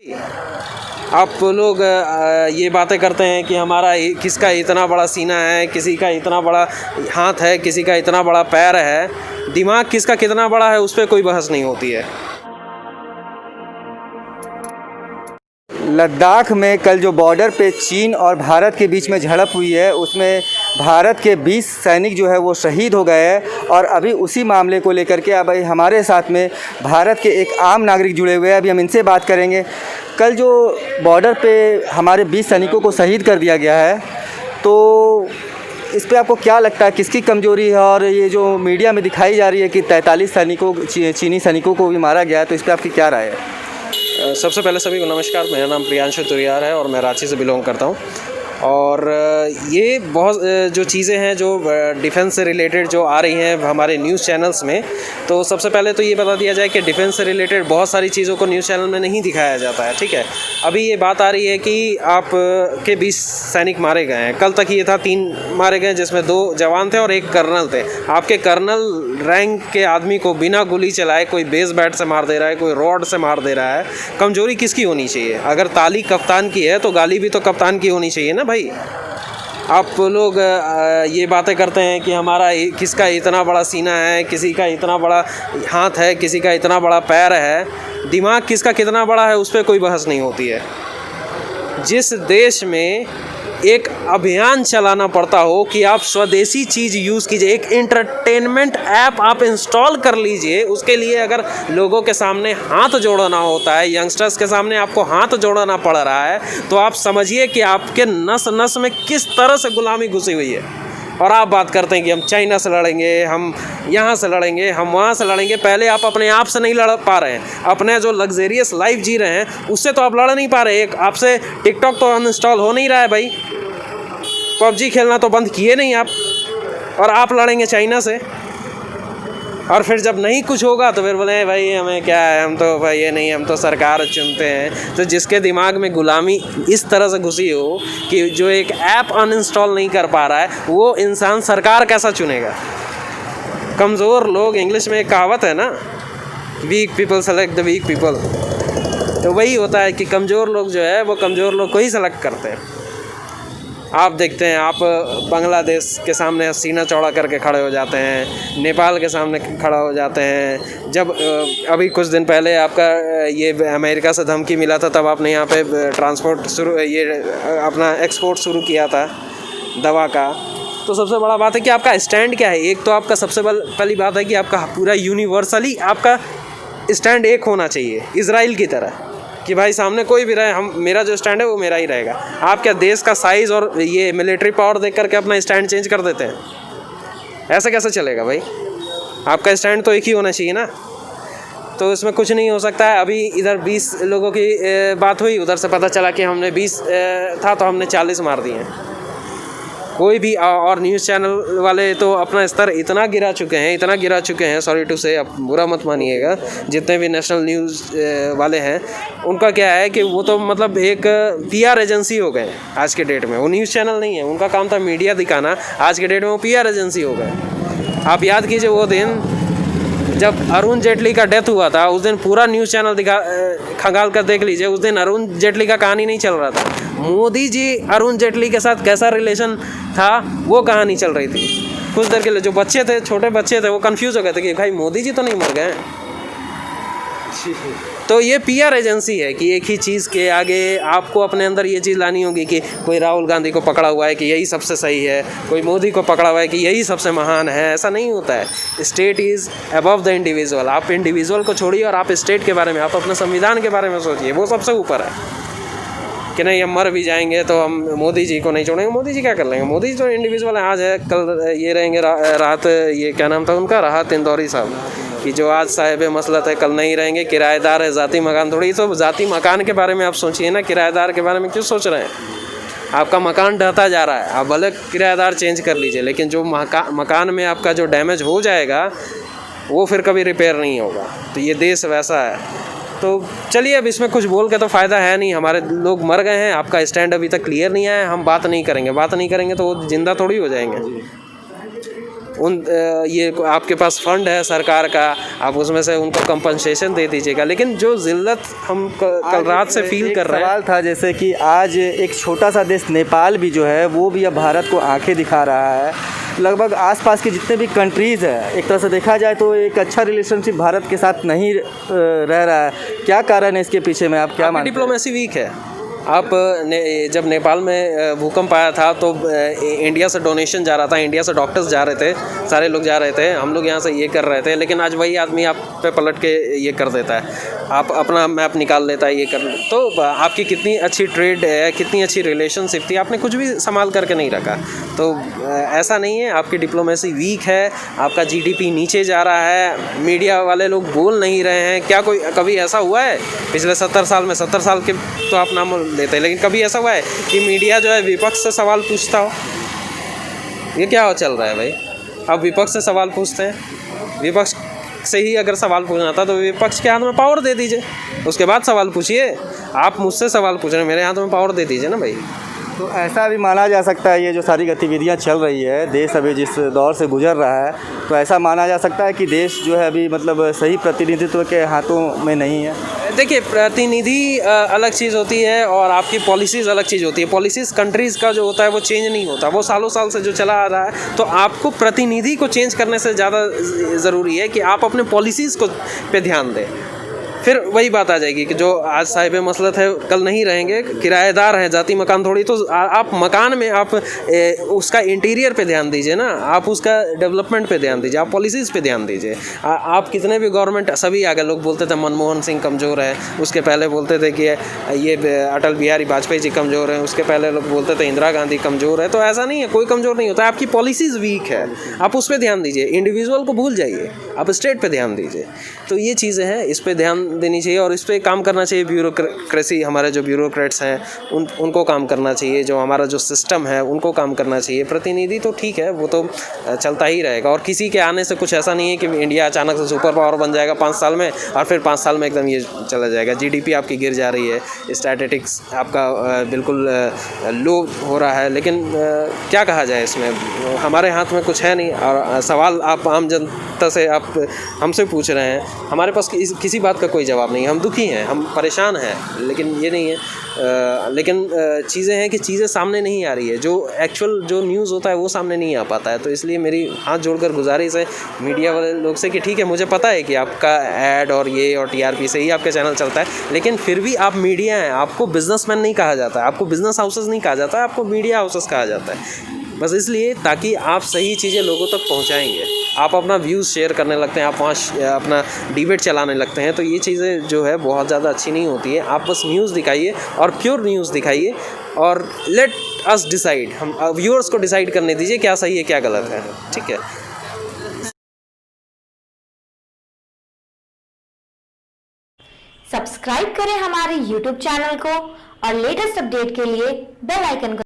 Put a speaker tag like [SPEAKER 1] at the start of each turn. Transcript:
[SPEAKER 1] आप लोग ये बातें करते हैं कि हमारा किसका इतना बड़ा सीना है, किसी का इतना बड़ा हाथ है, किसी का इतना बड़ा पैर है, दिमाग किसका कितना बड़ा है उस पर कोई बहस नहीं होती है।
[SPEAKER 2] लद्दाख में कल जो बॉर्डर पे चीन और भारत के बीच में झड़प हुई है उसमें भारत के 20 सैनिक जो है वो शहीद हो गए हैं। और अभी उसी मामले को लेकर के अब हमारे साथ में भारत के एक आम नागरिक जुड़े हुए हैं। अभी हम इनसे बात करेंगे। कल जो बॉर्डर पे हमारे 20 सैनिकों को शहीद कर दिया गया है, तो इस पे आपको क्या लगता है, किसकी कमजोरी है? और ये जो मीडिया में दिखाई जा रही है कि 43 सैनिकों चीनी सैनिकों को भी मारा गया है, तो इस पर आपकी क्या राय है?
[SPEAKER 1] सबसे पहले सभी को नमस्कार। मेरा नाम प्रियांशु तुरियार है और मैं रांची से बिलोंग करता हूँ। और ये बहुत जो चीज़ें हैं जो डिफेंस से रिलेटेड जो आ रही हैं हमारे न्यूज़ चैनल्स में, तो सबसे पहले तो ये बता दिया जाए कि डिफेंस से रिलेटेड बहुत सारी चीज़ों को न्यूज़ चैनल में नहीं दिखाया जाता है, ठीक है। अभी ये बात आ रही है कि आप के 20 सैनिक मारे गए हैं। कल तक ये था 3 मारे गए, जिसमें 2 जवान थे और 1 कर्नल थे। आपके कर्नल रैंक के आदमी को बिना गोली चलाए कोई बेस बैट से मार दे रहा है, कोई रॉड से मार दे रहा है। कमजोरी किसकी होनी चाहिए? अगर ताली कप्तान की है तो गाली भी तो कप्तान की होनी चाहिए ना भाई। आप लोग ये बातें करते हैं कि हमारा किसका इतना बड़ा सीना है, किसी का इतना बड़ा हाथ है, किसी का इतना बड़ा पैर है, दिमाग किसका कितना बड़ा है उस पर कोई बहस नहीं होती है। जिस देश में एक अभियान चलाना पड़ता हो कि आप स्वदेशी चीज़ यूज़ कीजिए, एक एंटरटेनमेंट ऐप आप इंस्टॉल कर लीजिए, उसके लिए अगर लोगों के सामने हाथ जोड़ना होता है, यंगस्टर्स के सामने आपको हाथ जोड़ना पड़ रहा है, तो आप समझिए कि आपके नस नस में किस तरह से गुलामी घुसी हुई है। और आप बात करते हैं कि हम चाइना से लड़ेंगे, हम यहाँ से लड़ेंगे, हम वहाँ से लड़ेंगे। पहले आप अपने आप से नहीं लड़ पा रहे हैं, अपने जो लग्जेरियस लाइफ जी रहे हैं उससे तो आप लड़ नहीं पा रहे। एक आपसे टिकटॉक तो अनइंस्टॉल हो नहीं रहा है भाई, पबजी खेलना तो बंद किए नहीं आप, और आप लड़ेंगे चाइना से। और फिर जब नहीं कुछ होगा तो फिर बोले भाई हमें क्या है, हम तो भाई ये नहीं, हम तो सरकार चुनते हैं। तो जिसके दिमाग में गुलामी इस तरह से घुसी हो कि जो एक ऐप अनइंस्टॉल नहीं कर पा रहा है, वो इंसान सरकार कैसा चुनेगा? कमज़ोर लोग, इंग्लिश में एक कहावत है ना, weak people select the weak people. तो वही होता है कि कमज़ोर लोग जो है वो कमज़ोर लोग को ही सेलेक्ट करते हैं। आप देखते हैं, आप बांग्लादेश के सामने सीना चौड़ा करके खड़े हो जाते हैं, नेपाल के सामने खड़ा हो जाते हैं। जब अभी कुछ दिन पहले आपका ये अमेरिका से धमकी मिला था, तब आपने यहाँ पे अपना एक्सपोर्ट शुरू किया था दवा का। तो सबसे बड़ा बात है कि आपका स्टैंड क्या है। एक तो आपका सबसे पहली बात है कि आपका पूरा यूनिवर्सली आपका स्टैंड एक होना चाहिए, इजराइल की तरह, कि भाई सामने कोई भी रहे, हम मेरा जो स्टैंड है वो मेरा ही रहेगा। आप क्या देश का साइज़ और ये मिलिट्री पावर देख करके अपना स्टैंड चेंज कर देते हैं? ऐसा कैसे चलेगा भाई? आपका स्टैंड तो एक ही होना चाहिए ना। तो इसमें कुछ नहीं हो सकता है। अभी इधर 20 लोगों की बात हुई, उधर से पता चला कि हमने 20 था तो हमने 40 मार दिए। कोई भी और न्यूज़ चैनल वाले तो अपना स्तर इतना गिरा चुके हैं, सॉरी टू से, आप बुरा मत मानिएगा, जितने भी नेशनल न्यूज़ वाले हैं उनका क्या है कि वो तो मतलब एक PR एजेंसी हो गए आज के डेट में। वो न्यूज़ चैनल नहीं है, उनका काम था मीडिया दिखाना। आज के डेट में वो PR एजेंसी हो गए। आप याद कीजिए वो दिन जब अरुण जेटली का डेथ हुआ था, उस दिन पूरा न्यूज़ चैनल खंगाल कर देख लीजिए, उस दिन अरुण जेटली का कहानी नहीं चल रहा था। मोदी जी अरुण जेटली के साथ कैसा रिलेशन था वो कहानी चल रही थी। कुछ देर के लिए जो बच्चे थे, छोटे बच्चे थे, वो कंफ्यूज हो गए थे कि भाई मोदी जी तो नहीं मर गए। तो ये PR एजेंसी है कि एक ही चीज़ के आगे आपको अपने अंदर ये चीज़ लानी होगी कि कोई राहुल गांधी को पकड़ा हुआ है कि यही सबसे सही है, कोई मोदी को पकड़ा हुआ है कि यही सबसे महान है। ऐसा नहीं होता है। State is above the individual. आप इंडिविजुअल को छोड़िए और आप स्टेट के बारे में, आप अपने संविधान के बारे में सोचिए, वो सबसे ऊपर है। कि नहीं हम मर भी जाएंगे तो हम मोदी जी को नहीं छोड़ेंगे। मोदी जी क्या कर लेंगे? मोदी जी तो इंडिविजुअल है। आज है, कल ये रहेंगे राहत, ये क्या नाम था उनका, राहत इंदौरी साहब, कि जो आज साहिब मसलत है कल नहीं रहेंगे, किराएदार है, ज़ाती मकान थोड़ी। तो ज़ाती मकान के बारे में आप सोचिए ना, किराएदार के बारे में क्यों सोच रहे हैं? आपका मकान ढहता जा रहा है, आप भले किराएदार चेंज कर लीजिए, लेकिन जो मकान में आपका जो डैमेज हो जाएगा वो फिर कभी रिपेयर नहीं होगा। तो ये देश वैसा है। तो चलिए, अब इसमें कुछ बोल के तो फ़ायदा है नहीं। हमारे लोग मर गए हैं, आपका स्टैंड अभी तक क्लियर नहीं आया। हम बात नहीं करेंगे तो वो जिंदा थोड़ी हो जाएंगे। ये आपके पास फंड है सरकार का, आप उसमें से उनको कंपनसेशन दे दीजिएगा। लेकिन जो ज़िल्लत हम कल रात से फील कर रहे हैं,
[SPEAKER 2] सवाल था जैसे कि आज एक छोटा सा देश नेपाल भी जो है वो भी अब भारत को आंखें दिखा रहा है। लगभग आसपास के जितने भी कंट्रीज़ है, एक तरह से देखा जाए तो एक अच्छा रिलेशनशिप भारत के साथ नहीं रह रहा है। क्या कारण है इसके पीछे में, आप क्या मानते हैं?
[SPEAKER 1] डिप्लोमेसी वीक है। आप जब नेपाल में भूकंप आया था तो इंडिया से डोनेशन जा रहा था, इंडिया से डॉक्टर्स जा रहे थे, सारे लोग जा रहे थे, हम लोग यहाँ से ये कर रहे थे। लेकिन आज वही आदमी आप पे पलट के ये कर देता है, आप अपना मैप निकाल लेता है, ये कर। तो आपकी कितनी अच्छी ट्रेड है, कितनी अच्छी रिलेशनशिप थी, आपने कुछ भी संभाल करके नहीं रखा। तो ऐसा नहीं है, आपकी डिप्लोमेसी वीक है, आपका जीडीपी नीचे जा रहा है, मीडिया वाले लोग बोल नहीं रहे हैं। क्या कोई कभी ऐसा हुआ है पिछले 70 साल में? 70 साल के तो आप नाम लेते हैं, लेकिन कभी ऐसा हुआ है कि मीडिया जो है विपक्ष से सवाल पूछता हो? ये क्या चल रहा है भाई? आप विपक्ष से सवाल पूछते हैं, विपक्ष से ही अगर सवाल पूछना था तो विपक्ष के हाथ में पावर दे दीजिए, उसके बाद सवाल पूछिए। आप मुझसे सवाल पूछ रहे हैं, मेरे हाथ में पावर दे दीजिए ना भाई।
[SPEAKER 2] तो ऐसा भी माना जा सकता है, ये जो सारी गतिविधियां चल रही है, देश अभी जिस दौर से गुजर रहा है, तो ऐसा माना जा सकता है कि देश जो है अभी मतलब सही प्रतिनिधित्व के हाथों में नहीं है।
[SPEAKER 1] देखिए, प्रतिनिधि अलग चीज़ होती है और आपकी पॉलिसीज़ अलग चीज़ होती है। पॉलिसीज़ कंट्रीज़ का जो होता है वो चेंज नहीं होता, वो सालों साल से जो चला आ रहा है। तो आपको प्रतिनिधि को चेंज करने से ज़्यादा ज़रूरी है कि आप अपने पॉलिसीज़ को पे ध्यान दें। फिर वही बात आ जाएगी कि जो आज साहिब मसलत है कल नहीं रहेंगे, किराएदार हैं, जाती मकान थोड़ी। तो आप मकान में आप उसका इंटीरियर पे ध्यान दीजिए ना, आप उसका डेवलपमेंट पे ध्यान दीजिए, आप पॉलिसीज़ पे ध्यान दीजिए। आप कितने भी गवर्नमेंट, सभी आगे लोग बोलते थे मनमोहन सिंह कमज़ोर है, उसके पहले बोलते थे कि ये अटल बिहारी वाजपेयी जी कमज़ोर हैं, उसके पहले लोग बोलते थे इंदिरा गांधी कमज़ोर है। तो ऐसा नहीं है, कोई कमज़ोर नहीं होता, आपकी पॉलिसीज़ वीक है, आप उस पर ध्यान दीजिए। इंडिविजुअल को भूल जाइए, आप स्टेट पे ध्यान दीजिए। तो ये चीज़ें हैं, इस पर ध्यान देनी चाहिए और इस पर काम करना चाहिए। ब्यूरोक्रेसी, हमारे जो ब्यूरोक्रेट्स हैं उनको काम करना चाहिए, जो हमारा जो सिस्टम है उनको काम करना चाहिए। प्रतिनिधि तो ठीक है, वो तो चलता ही रहेगा और किसी के आने से कुछ ऐसा नहीं है कि इंडिया अचानक से सुपर पावर बन जाएगा 5 साल में और फिर 5 साल में एकदम ये चला जाएगा। जीडीपी आपकी गिर जा रही है, स्टैटिस्टिक्स आपका बिल्कुल लो हो रहा है। लेकिन क्या कहा जाए, इसमें हमारे हाथ में कुछ है नहीं। और सवाल आप आम जनता से आप हमसे पूछ रहे हैं, हमारे पास किसी बात का कोई जवाब नहीं है। हम दुखी हैं, हम परेशान हैं, लेकिन ये नहीं है। लेकिन चीज़ें हैं कि चीज़ें सामने नहीं आ रही है, जो एक्चुअल जो न्यूज़ होता है वो सामने नहीं आ पाता है। तो इसलिए मेरी हाथ जोड़कर गुजारिश है मीडिया वाले लोग से कि ठीक है, मुझे पता है कि आपका ऐड और ये और टीआरपी से ही आपका चैनल चलता है, लेकिन फिर भी आप मीडिया हैं, आपको बिजनेसमैन नहीं कहा जाता, आपको बिजनेस हाउसेस नहीं कहा जाता, आपको मीडिया हाउसेस कहा जाता है। बस इसलिए ताकि आप सही चीज़ें लोगों तक पहुंचाएंगे, आप अपना व्यूज़ शेयर करने लगते हैं, आप वहाँ अपना डिबेट चलाने लगते हैं, तो ये चीज़ें जो है बहुत ज़्यादा अच्छी नहीं होती है। आप बस न्यूज़ दिखाइए और प्योर न्यूज़ दिखाइए और लेट अस डिसाइड, हम व्यूअर्स को डिसाइड करने दीजिए क्या सही है क्या गलत है। ठीक है।
[SPEAKER 3] सब्सक्राइब करें हमारे YouTube चैनल को और लेटेस्ट अपडेट के लिए बेल आइकन को